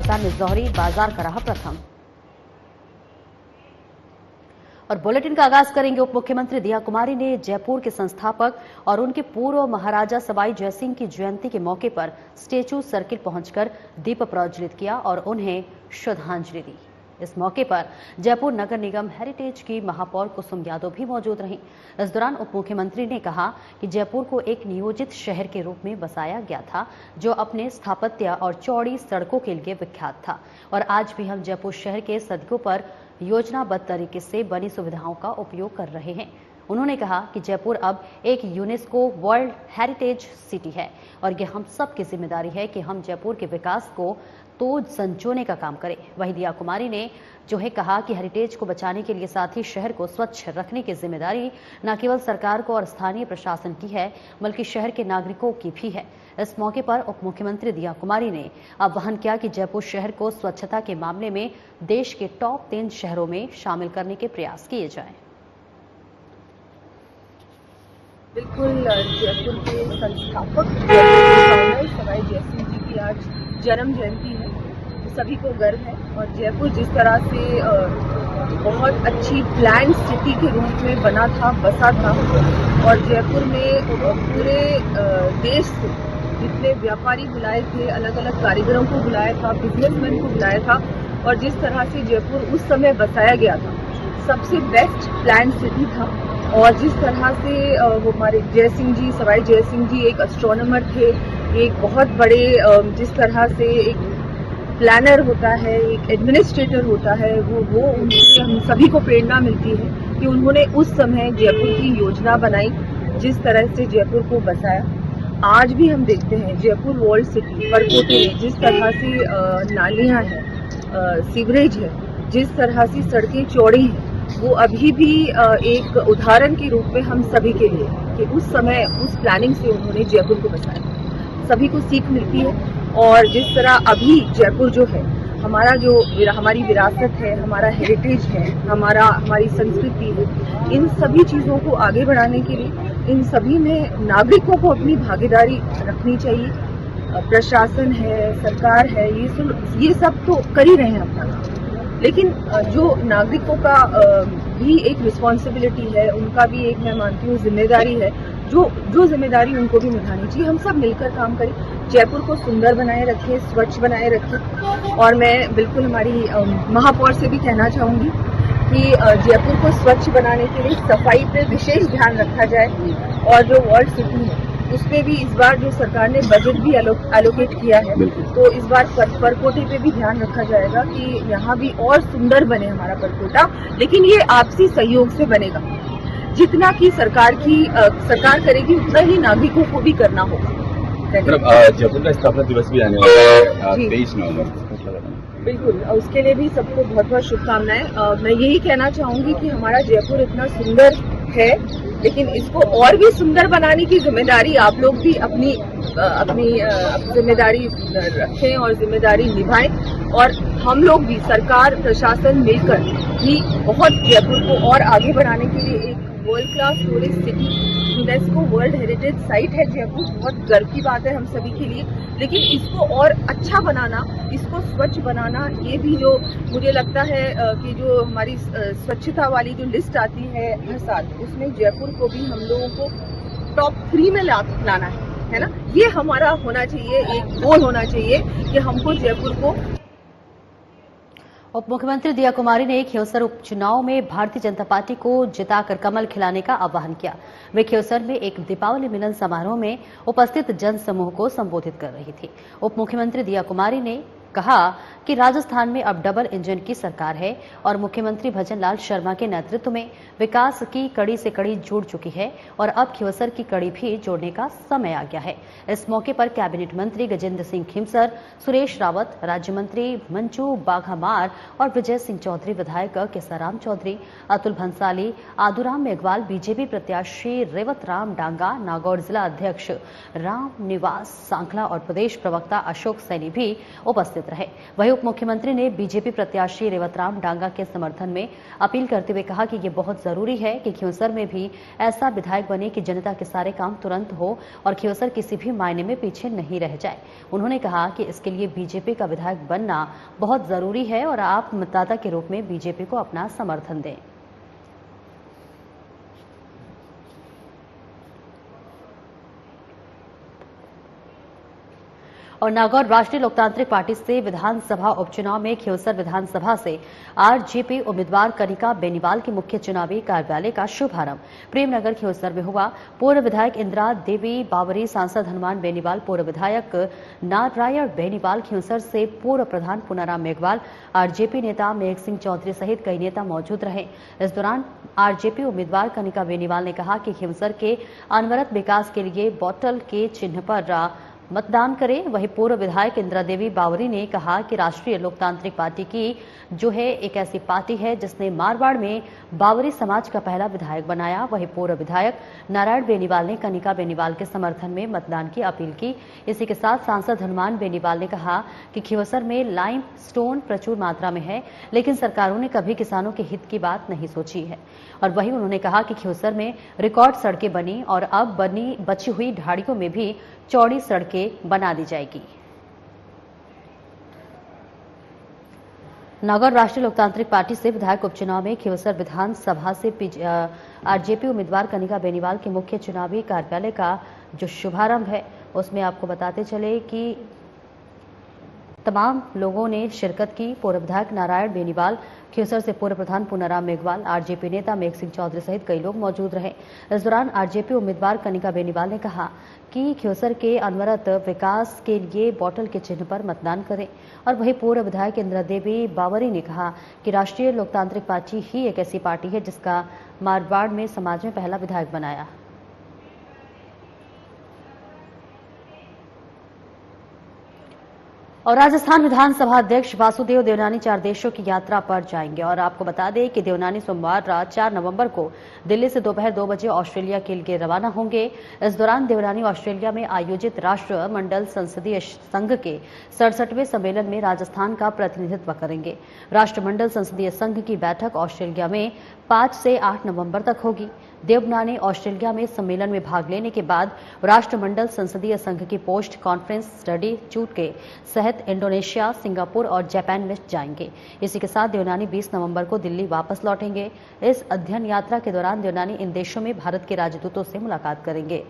राजस्थान में जौहरी बाजार का रहा प्रथम। और बुलेटिन का आगाज करेंगे। उप मुख्यमंत्री दिया कुमारी ने जयपुर के संस्थापक और उनके पूर्व महाराजा सवाई जयसिंह की जयंती के मौके पर स्टेच्यू सर्किल पहुंचकर दीप प्रज्वलित किया और उन्हें श्रद्धांजलि दी। इस मौके पर जयपुर नगर निगम हेरिटेज की महापौर कुसुम यादव भी मौजूद रहीं। इस दौरान उप मुख्यमंत्री ने कहा कि जयपुर को एक नियोजित शहर के रूप में बसाया गया था, जो अपने स्थापत्य और चौड़ी सड़कों के लिए विख्यात था, और आज भी हम जयपुर शहर के सड़कों पर योजनाबद्ध तरीके से बनी सुविधाओं का उपयोग कर रहे हैं। उन्होंने कहा कि जयपुर अब एक यूनेस्को वर्ल्ड हेरिटेज सिटी है और यह हम सब की जिम्मेदारी है कि हम जयपुर के विकास को तो संजोने का काम करें। वहीं दिया कुमारी ने जो है कहा कि हेरिटेज को बचाने के लिए साथ ही शहर को स्वच्छ रखने की जिम्मेदारी न केवल सरकार को और स्थानीय प्रशासन की है, बल्कि शहर के नागरिकों की भी है। इस मौके पर उप मुख्यमंत्री दिया कुमारी ने आह्वान किया कि जयपुर शहर को स्वच्छता के मामले में देश के टॉप 3 शहरों में शामिल करने के प्रयास किए जाएं। बिल्कुल, जयपुर के संस्थापक सवाई जयसिंह जी की आज जन्म जयंती है। सभी को गर्व है और जयपुर जिस तरह से बहुत अच्छी प्लान सिटी के रूप में बना था, बसा था, और जयपुर में पूरे देश से जितने व्यापारी बुलाए थे, अलग अलग कारीगरों को बुलाया था, बिजनेसमैन को बुलाया था, और जिस तरह से जयपुर उस समय बसाया गया था, सबसे बेस्ट प्लान सिटी था। और जिस तरह से वो हमारे जयसिंह जी, सवाई जयसिंह जी एक एस्ट्रोनॉमर थे, एक बहुत बड़े जिस तरह से एक प्लानर होता है, एक एडमिनिस्ट्रेटर होता है, वो उनसे हम सभी को प्रेरणा मिलती है कि उन्होंने उस समय जयपुर की योजना बनाई, जिस तरह से जयपुर को बसाया। आज भी हम देखते हैं जयपुर वर्ल्ड सिटी परकोटे जिस तरह से नालियां हैं, सीवरेज है, जिस तरह से सड़कें चौड़ी हैं, वो अभी भी एक उदाहरण के रूप में हम सभी के लिए कि उस समय उस प्लानिंग से उन्होंने जयपुर को बसाया। सभी को सीख मिलती है। और जिस तरह अभी जयपुर जो है, हमारी विरासत है, हमारा हेरिटेज है, हमारी संस्कृति है, इन सभी चीज़ों को आगे बढ़ाने के लिए इन सभी में नागरिकों को अपनी भागीदारी रखनी चाहिए। प्रशासन है, सरकार है, ये सब तो कर ही रहे हैं अपना, लेकिन जो नागरिकों का भी एक रिस्पॉन्सिबिलिटी है, उनका भी एक, मैं मानती हूँ, जिम्मेदारी है, जो जिम्मेदारी उनको भी निभानी चाहिए। हम सब मिलकर काम करें, जयपुर को सुंदर बनाए रखें, स्वच्छ बनाए रखें। और मैं बिल्कुल हमारी महापौर से भी कहना चाहूँगी कि जयपुर को स्वच्छ बनाने के लिए सफाई पे विशेष ध्यान रखा जाए, और जो वर्ल्ड सिटी है उस पे भी इस बार जो सरकार ने बजट भी एलोकेट किया है, तो इस बार परकोटे पे भी ध्यान रखा जाएगा कि यहाँ भी और सुंदर बने हमारा परकोटा। लेकिन ये आपसी सहयोग से बनेगा। जितना कि सरकार करेगी, उतना ही नागरिकों को भी करना होगा। जयपुर का स्थापना दिवस भी आने वाला है 23 नवंबर। बिल्कुल, उसके लिए भी सबको बहुत बहुत शुभकामनाएं। मैं यही कहना चाहूंगी कि हमारा जयपुर इतना सुंदर है, लेकिन इसको और भी सुंदर बनाने की जिम्मेदारी आप लोग भी अपनी जिम्मेदारी रखें और जिम्मेदारी निभाएं। और हम लोग भी, सरकार, प्रशासन मिलकर भी बहुत जयपुर को और आगे बढ़ाने के लिए एक world class tourist city, UNESCO world heritage site है जयपुर। बहुत गर्व की बात है हम सभी के लिए, लेकिन इसको और अच्छा बनाना, इसको स्वच्छ बनाना, ये भी जो मुझे लगता है कि जो हमारी स्वच्छता वाली जो लिस्ट आती है हर साल, उसमें जयपुर को भी हम लोगों को टॉप 3 में लाना है ना। ये हमारा होना चाहिए, एक गोल होना चाहिए कि हमको जयपुर को। उप मुख्यमंत्री दिया कुमारी ने खियोसर उपचुनाव में भारतीय जनता पार्टी को जिताकर कमल खिलाने का आह्वान किया। वे खियोसर में एक दीपावली मिलन समारोह में उपस्थित जन समूह को संबोधित कर रही थी। उप मुख्यमंत्री दिया कुमारी ने कहा कि राजस्थान में अब डबल इंजन की सरकार है और मुख्यमंत्री भजन लाल शर्मा के नेतृत्व में विकास की कड़ी से कड़ी जुड़ चुकी है और अब खियोसर की कड़ी भी जोड़ने का समय आ गया है। इस मौके पर कैबिनेट मंत्री गजेंद्र सिंह खीमसर, सुरेश रावत, राज्य मंत्री मंजू बाघामार और विजय सिंह चौधरी, विधायक केसाराम चौधरी, अतुल भंसाली, आदूराम मेघवाल, बीजेपी प्रत्याशी रेवत राम डांगा, नागौर जिला अध्यक्ष राम निवास सांखला और प्रदेश प्रवक्ता अशोक सैनी भी उपस्थित रहे। वहीं उप मुख्यमंत्री ने बीजेपी प्रत्याशी रेवतराम डांगा के समर्थन में अपील करते हुए कहा कि ये बहुत जरूरी है कि खियोसर में भी ऐसा विधायक बने कि जनता के सारे काम तुरंत हो और खियोसर किसी भी मायने में पीछे नहीं रह जाए। उन्होंने कहा कि इसके लिए बीजेपी का विधायक बनना बहुत जरूरी है और आप मतदाता के रूप में बीजेपी को अपना समर्थन दें। और नागौर राष्ट्रीय लोकतांत्रिक पार्टी से विधानसभा उपचुनाव में खियोसर विधानसभा से आरजेपी उम्मीदवार कनिका बेनीवाल के मुख्य चुनावी कार्यालय का शुभारंभ प्रेमनगर खियोसर में हुआ। पूर्व विधायक इंदिरा देवी बावरी, सांसद हनुमान बेनीवाल, पूर्व विधायक नारायण बेनीवाल, खियोसर से पूर्व प्रधान पुनाराम मेघवाल, आरजेपी नेता मेघ सिंह चौधरी सहित कई नेता मौजूद रहे। इस दौरान आरजेपी उम्मीदवार कनिका बेनीवाल ने कहा कि खियोसर के अनवरत विकास के लिए बॉटल के चिन्ह पर मतदान करें। वहीं पूर्व विधायक इंदिरा देवी बावरी ने कहा कि राष्ट्रीय लोकतांत्रिक पार्टी की जो है एक ऐसी पार्टी है जिसने मारवाड़ में बावरी समाज का पहला विधायक बनाया। वहीं पूर्व विधायक नारायण बेनीवाल ने कनिका बेनीवाल के समर्थन में मतदान की अपील की। इसी के साथ सांसद हनुमान बेनीवाल ने कहा कि खियोसर में लाइम स्टोन प्रचुर मात्रा में है, लेकिन सरकारों ने कभी किसानों के हित की बात नहीं सोची है। और वहीं उन्होंने कहा कि खियोसर में रिकॉर्ड सड़कें बनी और अब बची हुई ढाड़ियों में भी चौड़ी सड़कें बना दी जाएगी। नागौर राष्ट्रीय लोकतांत्रिक पार्टी से विधायक उपचुनाव में खियोसर विधानसभा से आरजेपी उम्मीदवार कनिका बेनीवाल के मुख्य चुनावी कार्यालय का जो शुभारंभ है उसमें आपको बताते चले कि तमाम लोगों ने शिरकत की। पूर्व विधायक नारायण बेनीवाल, खियोसर से पूर्व प्रधान पुनाराम मेघवाल, आरजेपी नेता मेघ सिंह चौधरी सहित कई लोग मौजूद रहे। इस दौरान आरजेपी उम्मीदवार कनिका बेनीवाल ने कहा कि खियोसर के अनवरत विकास के लिए बॉटल के चिन्ह पर मतदान करें। और वहीं पूर्व विधायक इंदिरा देवी बावरी ने कहा कि राष्ट्रीय लोकतांत्रिक पार्टी ही एक ऐसी पार्टी है जिसका मारवाड़ में समाज में पहला विधायक बनाया। और राजस्थान विधानसभा अध्यक्ष वासुदेव देवनानी 4 देशों की यात्रा पर जाएंगे। और आपको बता दें कि देवनानी सोमवार रात 4 नवंबर को दिल्ली से दोपहर 2 बजे ऑस्ट्रेलिया के लिए रवाना होंगे। इस दौरान देवनानी ऑस्ट्रेलिया में आयोजित राष्ट्रमंडल संसदीय संघ के 67वें सम्मेलन में राजस्थान का प्रतिनिधित्व करेंगे। राष्ट्रमंडल संसदीय संघ की बैठक ऑस्ट्रेलिया में 5 से 8 नवंबर तक होगी। देवनानी ऑस्ट्रेलिया में सम्मेलन में भाग लेने के बाद राष्ट्रमंडल संसदीय संघ की पोस्ट कॉन्फ्रेंस स्टडी टूर के सहित इंडोनेशिया, सिंगापुर और जापान में जाएंगे। इसी के साथ देवनानी 20 नवंबर को दिल्ली वापस लौटेंगे। इस अध्ययन यात्रा के दौरान देवनानी इन देशों में भारत के राजदूतों से मुलाकात करेंगे।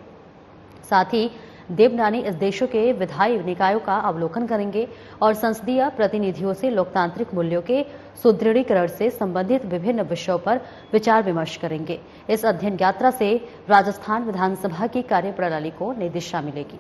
साथ ही देवनानी इस देशों के विधायी निकायों का अवलोकन करेंगे और संसदीय प्रतिनिधियों से लोकतांत्रिक मूल्यों के सुदृढ़ीकरण से संबंधित विभिन्न विषयों पर विचार विमर्श करेंगे। इस अध्ययन यात्रा से राजस्थान विधानसभा की कार्यप्रणाली को नई दिशा मिलेगी।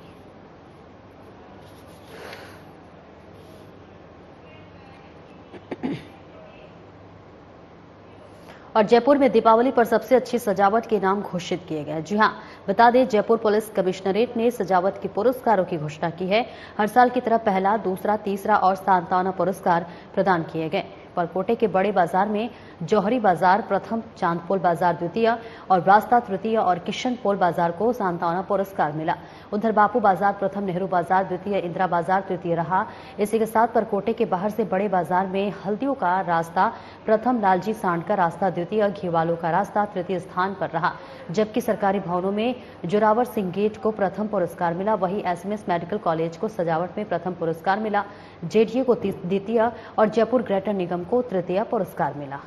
और जयपुर में दीपावली पर सबसे अच्छी सजावट के नाम घोषित किए गए। जी हां, बता दें जयपुर पुलिस कमिश्नरेट ने सजावट के पुरस्कारों की घोषणा की है। हर साल की तरह पहला, दूसरा, तीसरा और सांत्वना पुरस्कार प्रदान किए गए। परकोटे के बड़े बाजार में जौहरी बाजार प्रथम, चांदपोल बाजार द्वितीय और रास्ता तृतीय और किशनपोल बाजार को सांत्वना पुरस्कार मिला। उधर बापू बाजार प्रथम, नेहरू बाजार द्वितीय, इंदिरा बाजार तृतीय रहा। इसी के साथ परकोटे के बाहर से बड़े बाजार में हल्दियों का रास्ता प्रथम, लालजी सांड का रास्ता द्वितीय, घीवालों का रास्ता तृतीय स्थान पर रहा। जबकि सरकारी भवनों में जोरावर सिंह गेट को प्रथम पुरस्कार मिला। वहीं एसएमएस मेडिकल कॉलेज को सजावट में प्रथम पुरस्कार मिला, जेडीए को द्वितीय और जयपुर ग्रेटर निगम को तृतीय पुरस्कार मिला।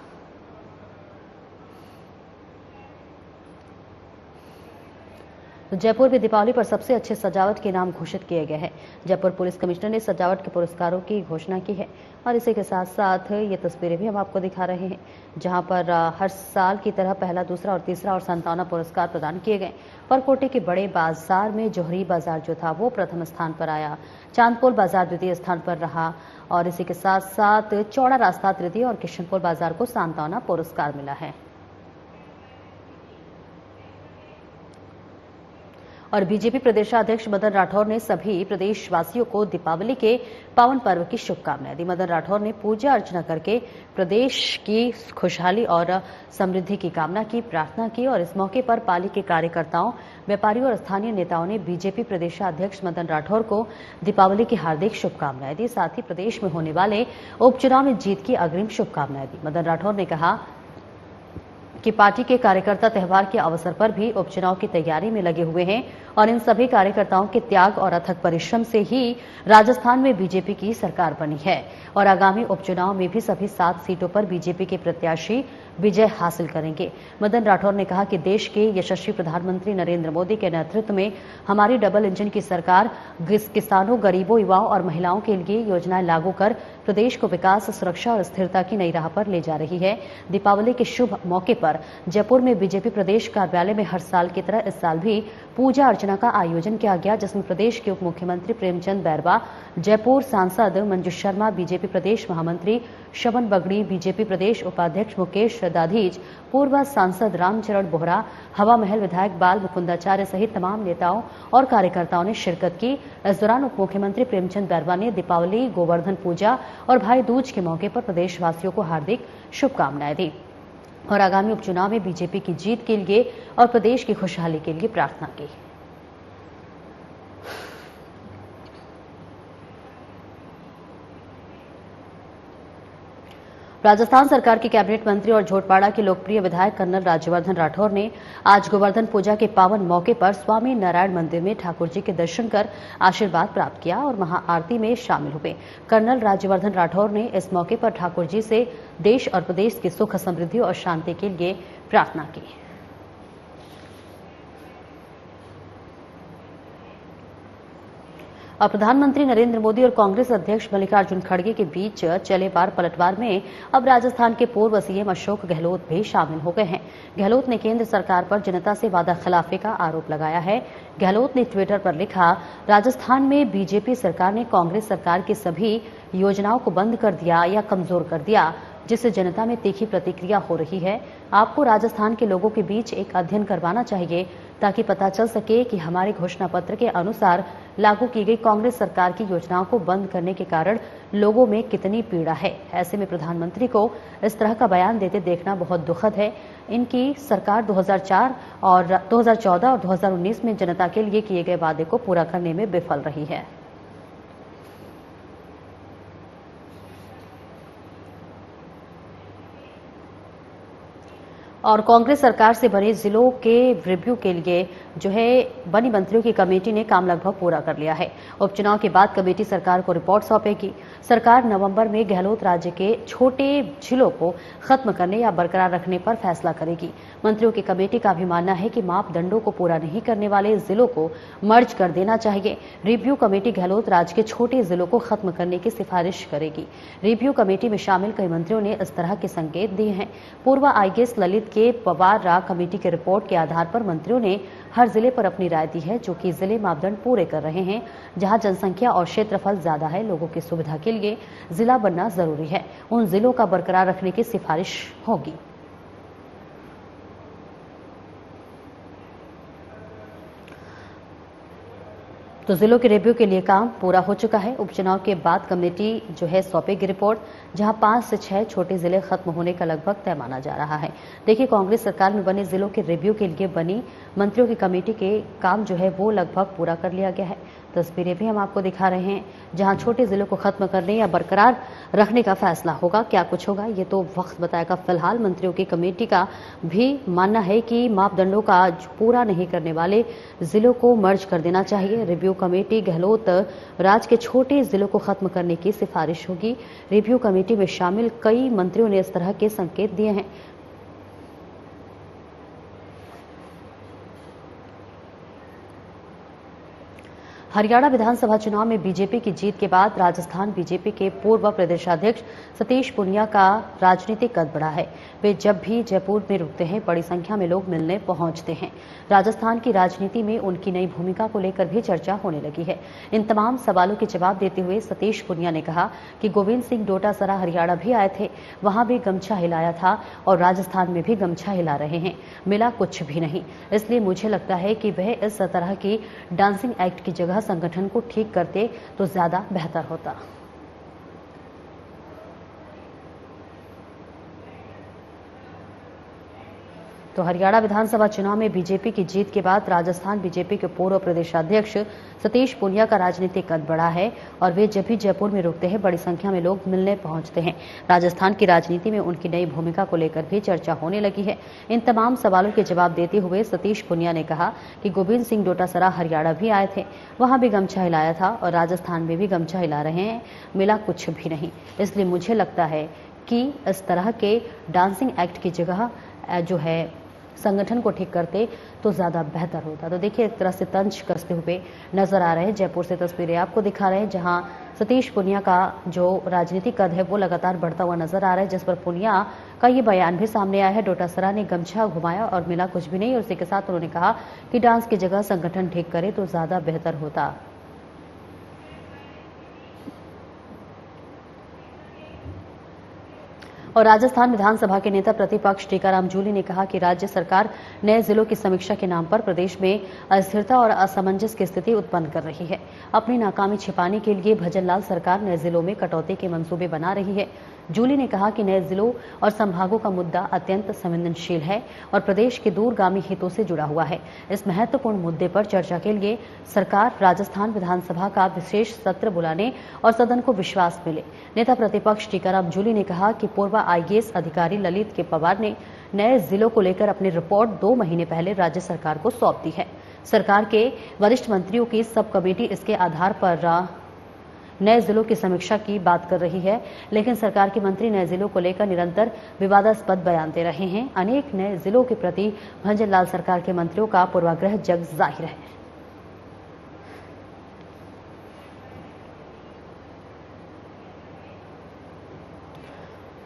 तो जयपुर में दीपावली पर सबसे अच्छे सजावट के नाम घोषित किए गए हैं। जयपुर पुलिस कमिश्नर ने सजावट के पुरस्कारों की घोषणा की है और इसी के साथ साथ ये तस्वीरें भी हम आपको दिखा रहे हैं, जहां पर हर साल की तरह पहला, दूसरा और तीसरा और सांत्वना पुरस्कार प्रदान किए गए। परकोटे के बड़े बाजार में जौहरी बाजार जो था वो प्रथम स्थान पर आया, चांदपोल बाजार द्वितीय स्थान पर रहा और इसी के साथ साथ चौड़ा रास्ता तृतीय और किशनपोल बाजार को सांत्वना पुरस्कार मिला है। और बीजेपी प्रदेशाध्यक्ष मदन राठौर ने सभी प्रदेशवासियों को दीपावली के पावन पर्व की शुभकामनाएं दी। मदन राठौर ने पूजा अर्चना करके प्रदेश की खुशहाली और समृद्धि की कामना की, प्रार्थना की और इस मौके पर पार्टी के कार्यकर्ताओं, व्यापारियों और स्थानीय नेताओं ने बीजेपी प्रदेशाध्यक्ष मदन राठौर को दीपावली की हार्दिक शुभकामनाएं दी। साथ ही प्रदेश में होने वाले उपचुनाव में जीत की अग्रिम शुभकामनाएं दी। मदन राठौर ने कहा कि पार्टी के कार्यकर्ता त्योहार के अवसर पर भी उपचुनाव की तैयारी में लगे हुए हैं और इन सभी कार्यकर्ताओं के त्याग और अथक परिश्रम से ही राजस्थान में बीजेपी की सरकार बनी है और आगामी उपचुनाव में भी सभी 7 सीटों पर बीजेपी के प्रत्याशी विजय हासिल करेंगे। मदन राठौर ने कहा कि देश के यशस्वी प्रधानमंत्री नरेंद्र मोदी के नेतृत्व में हमारी डबल इंजन की सरकार किसानों, गरीबों, युवाओं और महिलाओं के लिए योजनाएं लागू कर प्रदेश को विकास, सुरक्षा और स्थिरता की नई राह पर ले जा रही है। दीपावली के शुभ मौके पर जयपुर में बीजेपी प्रदेश कार्यालय में हर साल की तरह इस साल भी पूजा अर्चना का आयोजन किया गया, जिसमें प्रदेश के उप मुख्यमंत्री प्रेमचंद बैरवा, जयपुर सांसद मंजू शर्मा, बीजेपी प्रदेश महामंत्री शवन बगड़ी, बीजेपी प्रदेश उपाध्यक्ष मुकेश दाधीच, पूर्व सांसद रामचरण बोहरा, हवा महल विधायक बाल मुकुंदाचार्य सहित तमाम नेताओं और कार्यकर्ताओं ने शिरकत की। इस दौरान उप मुख्यमंत्री प्रेमचंद बैरवा ने दीपावली, गोवर्धन पूजा और भाई दूज के मौके पर प्रदेशवासियों को हार्दिक शुभकामनाएं दी और आगामी उपचुनाव में बीजेपी की जीत के लिए और प्रदेश की खुशहाली के लिए प्रार्थना की। राजस्थान सरकार के कैबिनेट मंत्री और झोटवाड़ा के लोकप्रिय विधायक कर्नल राज्यवर्धन राठौर ने आज गोवर्धन पूजा के पावन मौके पर स्वामी नारायण मंदिर में ठाकुर जी के दर्शन कर आशीर्वाद प्राप्त किया और महाआरती में शामिल हुए। कर्नल राज्यवर्धन राठौर ने इस मौके पर ठाकुर जी से देश और प्रदेश की सुख, समृद्धि और शांति के लिए प्रार्थना की। और प्रधानमंत्री नरेंद्र मोदी और कांग्रेस अध्यक्ष मल्लिकार्जुन खड़गे के बीच चले बार पलटवार में अब राजस्थान के पूर्व सीएम अशोक गहलोत भी शामिल हो गए हैं। गहलोत ने केंद्र सरकार पर जनता से वादा खिलाफी का आरोप लगाया है। गहलोत ने ट्विटर पर लिखा, राजस्थान में बीजेपी सरकार ने कांग्रेस सरकार की सभी योजनाओं को बंद कर दिया या कमजोर कर दिया, जिससे जनता में तीखी प्रतिक्रिया हो रही है। आपको राजस्थान के लोगों के बीच एक अध्ययन करवाना चाहिए ताकि पता चल सके कि हमारे घोषणा पत्र के अनुसार लागू की गई कांग्रेस सरकार की योजनाओं को बंद करने के कारण लोगों में कितनी पीड़ा है। ऐसे में प्रधानमंत्री को इस तरह का बयान देते देखना बहुत दुखद है। इनकी सरकार 2014 और 2019 में जनता के लिए किए गए वादे को पूरा करने में विफल रही है। और कांग्रेस सरकार से बने जिलों के रिव्यू के लिए जो है बनी मंत्रियों की कमेटी ने काम लगभग पूरा कर लिया है। उपचुनाव के बाद कमेटी सरकार को रिपोर्ट सौंपेगी। सरकार नवंबर में गहलोत राज्य के छोटे जिलों को खत्म करने या बरकरार रखने पर फैसला करेगी। मंत्रियों की कमेटी का भी मानना है कि मापदंडों को पूरा नहीं करने वाले जिलों को मर्ज कर देना चाहिए। रिव्यू कमेटी गहलोत राज्य के छोटे जिलों को खत्म करने की सिफारिश करेगी। रिव्यू कमेटी में शामिल कई मंत्रियों ने इस तरह के संकेत दिए हैं। पूर्व आईएएस ललित के पवार रा कमेटी के रिपोर्ट के आधार पर मंत्रियों ने हर जिले पर अपनी राय दी है, जो कि जिले मापदंड पूरे कर रहे हैं। जहां जनसंख्या और क्षेत्रफल ज्यादा है, लोगों की सुविधा के लिए जिला बनना जरूरी है, उन जिलों का बरकरार रखने की सिफारिश होगी। तो जिलों के रिव्यू के लिए काम पूरा हो चुका है। उपचुनाव के बाद कमेटी जो है सौंपेगी रिपोर्ट, जहां 5 से 6 छोटे जिले खत्म होने का लगभग तय माना जा रहा है। देखिए, कांग्रेस सरकार में बने जिलों के रिव्यू के लिए बनी मंत्रियों की कमेटी के काम जो है वो लगभग पूरा कर लिया गया है। तस्वीरें भी हम आपको दिखा रहे हैं, जहां छोटे जिलों को खत्म करने या बरकरार रखने का फैसला होगा। क्या कुछ होगा ये तो वक्त बताएगा। फिलहाल मंत्रियों की कमेटी का भी मानना है कि मापदंडों का पूरा नहीं करने वाले जिलों को मर्ज कर देना चाहिए। रिव्यू कमेटी गहलोत राज्य के छोटे जिलों को खत्म करने की सिफारिश होगी। रिव्यू कमेटी में शामिल कई मंत्रियों ने इस तरह के संकेत दिए हैं। हरियाणा विधानसभा चुनाव में बीजेपी की जीत के बाद राजस्थान बीजेपी के पूर्व प्रदेशाध्यक्ष सतीश पूनिया का राजनीतिक कद बढ़ा है। वे जब भी जयपुर में रुकते हैं, बड़ी संख्या में लोग मिलने पहुंचते हैं। राजस्थान की राजनीति में उनकी नई भूमिका को लेकर भी चर्चा होने लगी है। इन तमाम सवालों के जवाब देते हुए सतीश पूनिया ने कहा कि गोविंद सिंह डोटासरा हरियाणा भी आए थे, वहां भी गमछा हिलाया था और राजस्थान में भी गमछा हिला रहे हैं, मिला कुछ भी नहीं। इसलिए मुझे लगता है कि वह इस तरह की डांसिंग एक्ट की जगह संगठन को ठीक करते तो ज्यादा बेहतर होता। तो हरियाणा विधानसभा चुनाव में बीजेपी की जीत के बाद राजस्थान बीजेपी के पूर्व प्रदेशाध्यक्ष सतीश पूनिया का राजनीतिक कद बढ़ा है और वे जब भी जयपुर में रुकते हैं, बड़ी संख्या में लोग मिलने पहुंचते हैं। राजस्थान की राजनीति में उनकी नई भूमिका को लेकर भी चर्चा होने लगी है। इन तमाम सवालों के जवाब देते हुए सतीश पूनिया ने कहा कि गोविंद सिंह डोटासरा हरियाणा भी आए थे, वहां भी गमछा हिलाया था और राजस्थान में भी गमछा हिला रहे हैं, मिला कुछ भी नहीं। इसलिए मुझे लगता है कि इस तरह के डांसिंग एक्ट की जगह जो है संगठन को ठीक करते तो ज्यादा बेहतर होता। तो देखिए, एक तरह से तंज कसते हुए नजर आ रहे हैं। जयपुर से तस्वीरें आपको दिखा रहे हैं, जहां सतीश पूनिया का जो राजनीतिक कद है वो लगातार बढ़ता हुआ नजर आ रहा है, जिस पर पूनिया का ये बयान भी सामने आया है। डोटासरा ने गमछा घुमाया और मिला कुछ भी नहीं और इसी के साथ उन्होंने कहा कि डांस की जगह संगठन ठीक करे तो ज्यादा बेहतर होता। और राजस्थान विधानसभा के नेता प्रतिपक्ष टीकाराम जूली ने कहा कि राज्य सरकार नए जिलों की समीक्षा के नाम पर प्रदेश में अस्थिरता और असमंजस की स्थिति उत्पन्न कर रही है। अपनी नाकामी छिपाने के लिए भजनलाल सरकार नए जिलों में कटौती के मंसूबे बना रही है। जूली ने कहा कि नए जिलों और संभागों का मुद्दा अत्यंत संवेदनशील है और प्रदेश के दूरगामी हितों से जुड़ा हुआ है। इस महत्वपूर्ण मुद्दे पर चर्चा के लिए सरकार राजस्थान विधानसभा का विशेष सत्र बुलाने और सदन को विश्वास मिले। नेता प्रतिपक्ष टीकाराम जूली ने कहा कि पूर्व IAS अधिकारी ललित के पवार ने नए जिलों को लेकर अपनी रिपोर्ट 2 महीने पहले राज्य सरकार को सौंप दी है। सरकार के वरिष्ठ मंत्रियों की सब कमेटी इसके आधार पर नए जिलों की समीक्षा की बात कर रही है, लेकिन सरकार के मंत्री नए जिलों को लेकर निरंतर विवादास्पद बयान दे रहे हैं। अनेक नए जिलों के प्रति भंजनलाल सरकार के मंत्रियों का पूर्वाग्रह जग जाहिर है।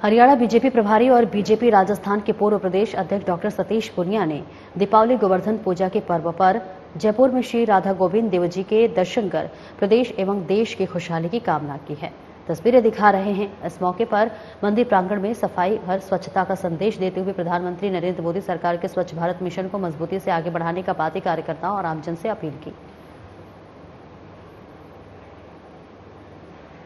हरियाणा बीजेपी प्रभारी और बीजेपी राजस्थान के पूर्व प्रदेश अध्यक्ष डॉक्टर सतीश पूनिया ने दीपावली गोवर्धन पूजा के पर्व पर जयपुर में श्री राधा गोविंद देव जी के दर्शन कर प्रदेश एवं देश की खुशहाली की कामना की है। तस्वीरें दिखा रहे हैं। इस मौके पर मंदिर प्रांगण में सफाई और स्वच्छता का संदेश देते हुए प्रधानमंत्री नरेंद्र मोदी सरकार के स्वच्छ भारत मिशन को मजबूती से आगे बढ़ाने का पार्टी कार्यकर्ताओं और आमजन से अपील की।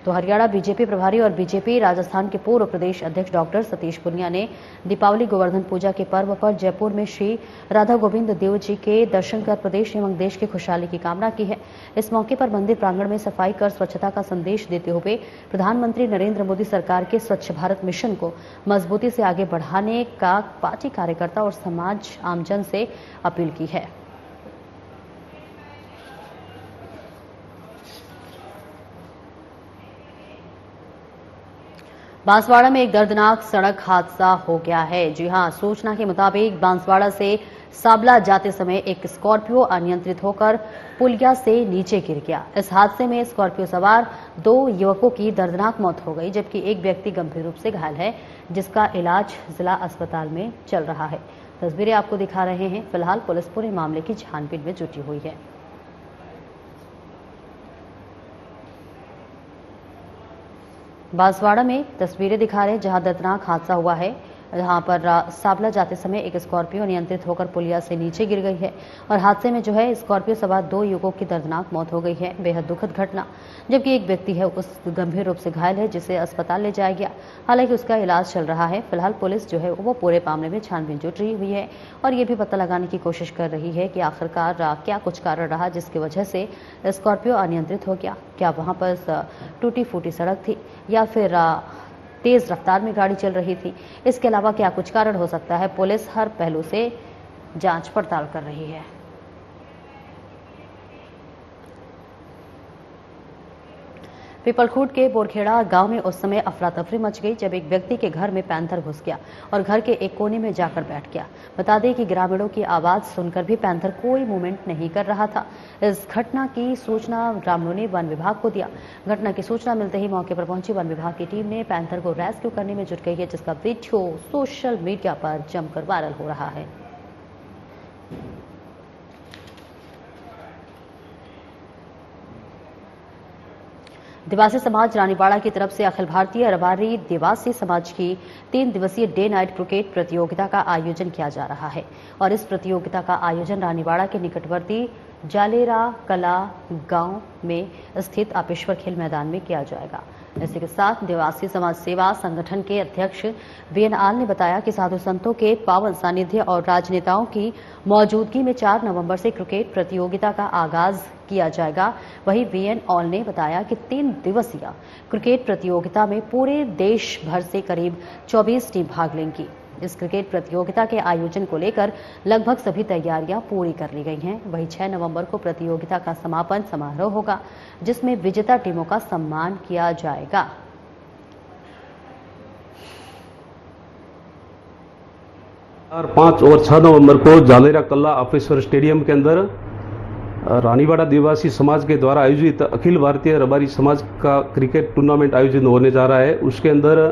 तो हरियाणा बीजेपी प्रभारी और बीजेपी राजस्थान के पूर्व प्रदेश अध्यक्ष डॉक्टर सतीश पूनिया ने दीपावली गोवर्धन पूजा के पर्व पर जयपुर में श्री राधा गोविंद देव जी के दर्शन कर प्रदेश एवं देश की खुशहाली की कामना की है। इस मौके पर मंदिर प्रांगण में सफाई कर स्वच्छता का संदेश देते हुए प्रधानमंत्री नरेंद्र मोदी सरकार के स्वच्छ भारत मिशन को मजबूती से आगे बढ़ाने का पार्टी कार्यकर्ता और समाज आमजन से अपील की है। बांसवाड़ा में एक दर्दनाक सड़क हादसा हो गया है। जी हां, सूचना के मुताबिक बांसवाड़ा से साबला जाते समय एक स्कॉर्पियो अनियंत्रित होकर पुलिया से नीचे गिर गया। इस हादसे में स्कॉर्पियो सवार 2 युवकों की दर्दनाक मौत हो गई, जबकि एक व्यक्ति गंभीर रूप से घायल है, जिसका इलाज जिला अस्पताल में चल रहा है। तस्वीरें आपको दिखा रहे हैं। फिलहाल पुलिस पूरे मामले की छानबीन में जुटी हुई है। बांसवाड़ा में तस्वीरें दिखा रहे हैं, जहां दर्दनाक हादसा हुआ है। जहां पर साबला जाते समय एक स्कॉर्पियो नियंत्रित होकर पुलिया से नीचे गिर गई है और हादसे में जो है स्कॉर्पियो सवार 2 युवकों की दर्दनाक मौत हो गई है। बेहद दुखद घटना, जबकि एक व्यक्ति है उस गंभीर रूप से घायल है, जिसे अस्पताल ले जाया गया। हालांकि उसका इलाज चल रहा है। फिलहाल पुलिस जो है वो पूरे मामले में छानबीन जुट रही हुई है और ये भी पता लगाने की कोशिश कर रही है कि आखिरकार क्या कुछ कारण रहा जिसकी वजह से स्कॉर्पियो अनियंत्रित हो गया। क्या वहां पर टूटी फूटी सड़क थी या फिर तेज रफ्तार में गाड़ी चल रही थी? इसके अलावा क्या कुछ कारण हो सकता है? पुलिस हर पहलू से जांच पड़ताल कर रही है। पीपलखूट के बोरखेड़ा गांव में उस समय अफरा तफरी मच गई जब एक व्यक्ति के घर में पैंथर घुस गया और घर के एक कोने में जाकर बैठ गया। बता दें कि ग्रामीणों की आवाज सुनकर भी पैंथर कोई मूवमेंट नहीं कर रहा था। इस घटना की सूचना ग्रामीणों ने वन विभाग को दिया। घटना की सूचना मिलते ही मौके पर पहुंची वन विभाग की टीम ने पैंथर को रेस्क्यू करने में जुट गई है, जिसका वीडियो सोशल मीडिया पर जमकर वायरल हो रहा है। देवासी समाज रानीवाड़ा की तरफ से अखिल भारतीय रबारी देवासी समाज की 3 दिवसीय डे नाइट क्रिकेट प्रतियोगिता का आयोजन किया जा रहा है और इस प्रतियोगिता का आयोजन रानीवाड़ा के निकटवर्ती जालेरा कला गांव में स्थित आपेश्वर खेल मैदान में किया जाएगा। इसी के साथ देवासी समाज सेवा संगठन के अध्यक्ष वीएनआल ने बताया कि साधु संतों के पावन सानिध्य और राजनेताओं की मौजूदगी में 4 नवंबर से क्रिकेट प्रतियोगिता का आगाज किया जाएगा। वहीं वीएनआल ने बताया कि 3 दिवसीय क्रिकेट प्रतियोगिता में पूरे देश भर से करीब 24 टीम भाग लेंगी। इस क्रिकेट प्रतियोगिता के आयोजन को लेकर लगभग सभी तैयारियां पूरी कर ली गई हैं। वहीं 6 नवंबर को प्रतियोगिता का समापन समारोह होगा, जिसमें विजेता टीमों का सम्मान किया जाएगा। और 5 और 6 नवंबर को जालेरा कला आपेश्वर स्टेडियम के अंदर रानीवाड़ा देवासी समाज के द्वारा आयोजित अखिल भारतीय रबारी समाज का क्रिकेट टूर्नामेंट आयोजित होने जा रहा है। उसके अंदर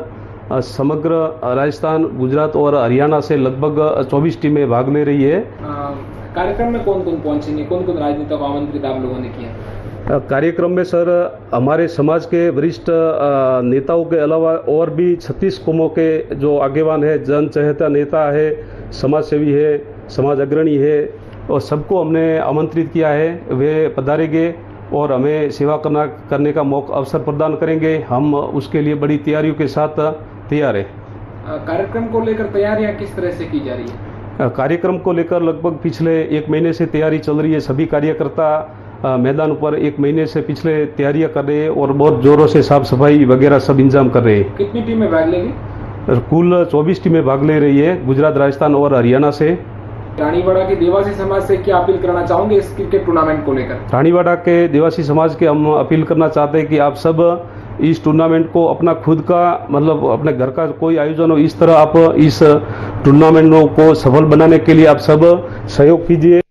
समग्र राजस्थान, गुजरात और हरियाणा से लगभग 24 टीमें भाग ले रही है। कार्यक्रम में कौन कौन पहुंचेंगे, कौन कौन राजनेता को आमंत्रित आप लोगों ने किया? कार्यक्रम में सर हमारे समाज के वरिष्ठ नेताओं के अलावा और भी 36 कौमों के जो आगेवान है, जन चहेता नेता है, समाज सेवी है, समाज अग्रणी है, और सबको हमने आमंत्रित किया है। वे पधारेंगे और हमें सेवा करने का मौका अवसर प्रदान करेंगे। हम उसके लिए बड़ी तैयारियों के साथ तैयार है। कार्यक्रम को लेकर तैयारियां किस तरह से की जा रही है? कार्यक्रम को लेकर लगभग पिछले 1 महीने से तैयारी चल रही है। सभी कार्यकर्ता मैदान पर 1 महीने से पिछले तैयारियां कर रहे हैं और बहुत जोरों से साफ सफाई वगैरह सब इंतजाम कर रहे हैं। कितनी टीमें भाग लेंगी? कुल 24 टीमें भाग ले रही है, गुजरात, राजस्थान और हरियाणा से। रानीवाड़ा के देवासी समाज से क्या अपील करना चाहोगे इस क्रिकेट टूर्नामेंट को लेकर? रानीवाड़ा के देवासी समाज के हम अपील करना चाहते हैं कि आप सब इस टूर्नामेंट को अपना खुद का मतलब अपने घर का कोई आयोजन हो, इस तरह आप इस टूर्नामेंट को सफल बनाने के लिए आप सब सहयोग कीजिए।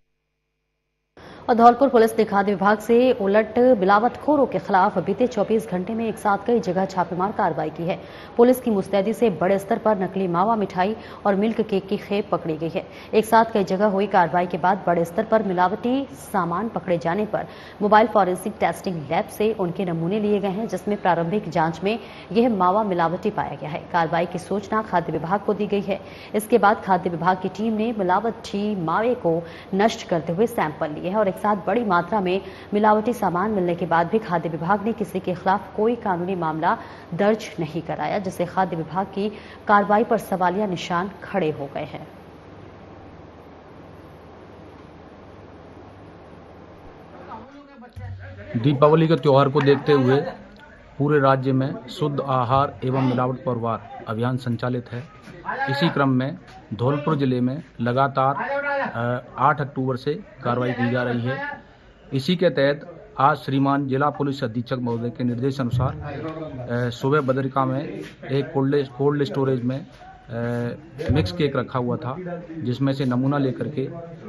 और धौलपुर पुलिस ने खाद्य विभाग से उलट मिलावटखोरों के खिलाफ बीते 24 घंटे में एक साथ कई जगह छापेमार कार्रवाई की है। पुलिस की मुस्तैदी से बड़े स्तर पर नकली मावा मिठाई और मिल्क केक की खेप पकड़ी गई है। एक साथ कई जगह हुई कार्रवाई के बाद बड़े स्तर पर मिलावटी सामान पकड़े जाने पर मोबाइल फॉरेंसिक टेस्टिंग लैब से उनके नमूने लिए गए हैं, जिसमें प्रारंभिक जांच में यह मावा मिलावटी पाया गया है। कार्रवाई की सूचना खाद्य विभाग को दी गई है। इसके बाद खाद्य विभाग की टीम ने मिलावटी मावे को नष्ट करते हुए सैंपल लिए हैं और साथ बड़ी मात्रा में मिलावटी सामान मिलने के बाद भी खाद्य विभाग ने किसी के खिलाफ कोई कानूनी मामला दर्ज नहीं कराया, जिससे खाद्य विभाग की कार्रवाई पर सवालिया निशान खड़े हो गए हैं। दीपावली के त्योहार को देखते हुए पूरे राज्य में शुद्ध आहार एवं मिलावट पर वार अभियान संचालित है। इसी क्रम में धौलपुर जिले में लगातार 8 अक्टूबर से कार्रवाई की जा रही है। इसी के तहत आज श्रीमान जिला पुलिस अधीक्षक महोदय के निर्देशानुसार सुबह बदरिका में एक कोल्ड स्टोरेज में मिक्स केक रखा हुआ था, जिसमें से नमूना लेकर के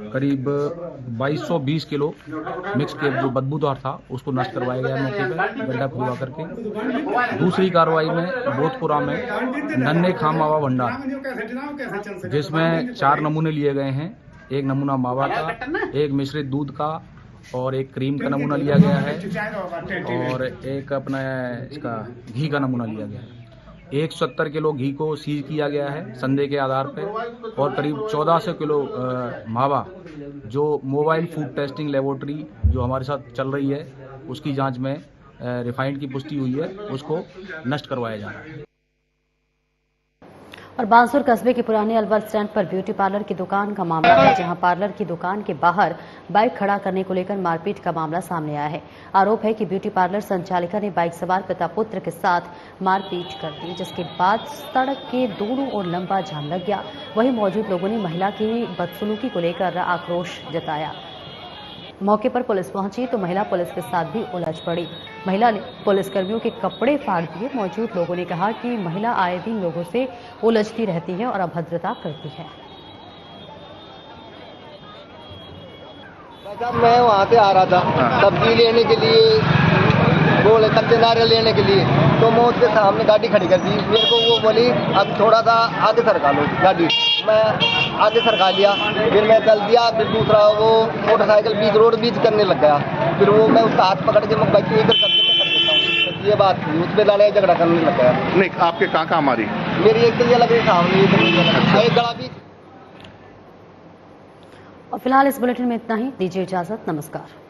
करीब 2220 किलो मिक्स केक जो बदबूदार था उसको नष्ट करवाया गया मौके पर गड्ढा खुदवा करके। दूसरी कार्रवाई में बोधपुरा में नन्हे खाम मावा भंडार, जिसमें 4 नमूने लिए गए हैं। एक नमूना मावा का, एक मिश्रित दूध का और एक क्रीम का नमूना लिया गया है और एक अपना इसका घी का नमूना लिया गया है। 170 किलो घी को सीज किया गया है संदेह के आधार पर और करीब 1400 किलो मावा जो मोबाइल फूड टेस्टिंग लेबोरेटरी जो हमारे साथ चल रही है उसकी जांच में रिफाइंड की पुष्टि हुई है, उसको नष्ट करवाया जा रहा है। और बांसुर कस्बे के पुराने अलवर स्टैंड पर ब्यूटी पार्लर की दुकान का मामला है, जहां पार्लर की दुकान के बाहर बाइक खड़ा करने को लेकर मारपीट का मामला सामने आया है। आरोप है कि ब्यूटी पार्लर संचालिका ने बाइक सवार पिता पुत्र के साथ मारपीट कर दी, जिसके बाद सड़क के दोनों ओर लंबा जाम लग गया। वहीं मौजूद लोगों ने महिला की बदसलूकी को लेकर आक्रोश जताया। मौके पर पुलिस पहुंची तो महिला पुलिस के साथ भी उलझ पड़ी। महिला ने पुलिसकर्मियों के कपड़े फाड़ दिए। मौजूद लोगों ने कहा कि महिला आए दिन लोगों से उलझती रहती है और अभद्रता करती है। मैं वहाँ से आ रहा था सब्जी लेने के लिए, बोले कच्चे नारियल लेने के लिए, तो मैं उसके सामने गाड़ी खड़ी कर दी। मेरे को वो बोली अब थोड़ा सा आगे सरका लो गाड़ी। मैं आगे सरका लिया, फिर मैं चल दिया। फिर दूसरा वो मोटरसाइकिल बीच रोड बीच करने लग गया। फिर वो मैं उसका हाथ पकड़ के मैं बाइक इधर करके मैं कर देता हूँ। ये बात थी, उस पर लड़ाई झगड़ा करने लग गया। नहीं, आपके कहाँ मारी? मेरी एक तो ये लग रही सामने, एक गला भी। और फिलहाल इस बुलेटिन में इतना ही। दीजिए इजाजत। नमस्कार।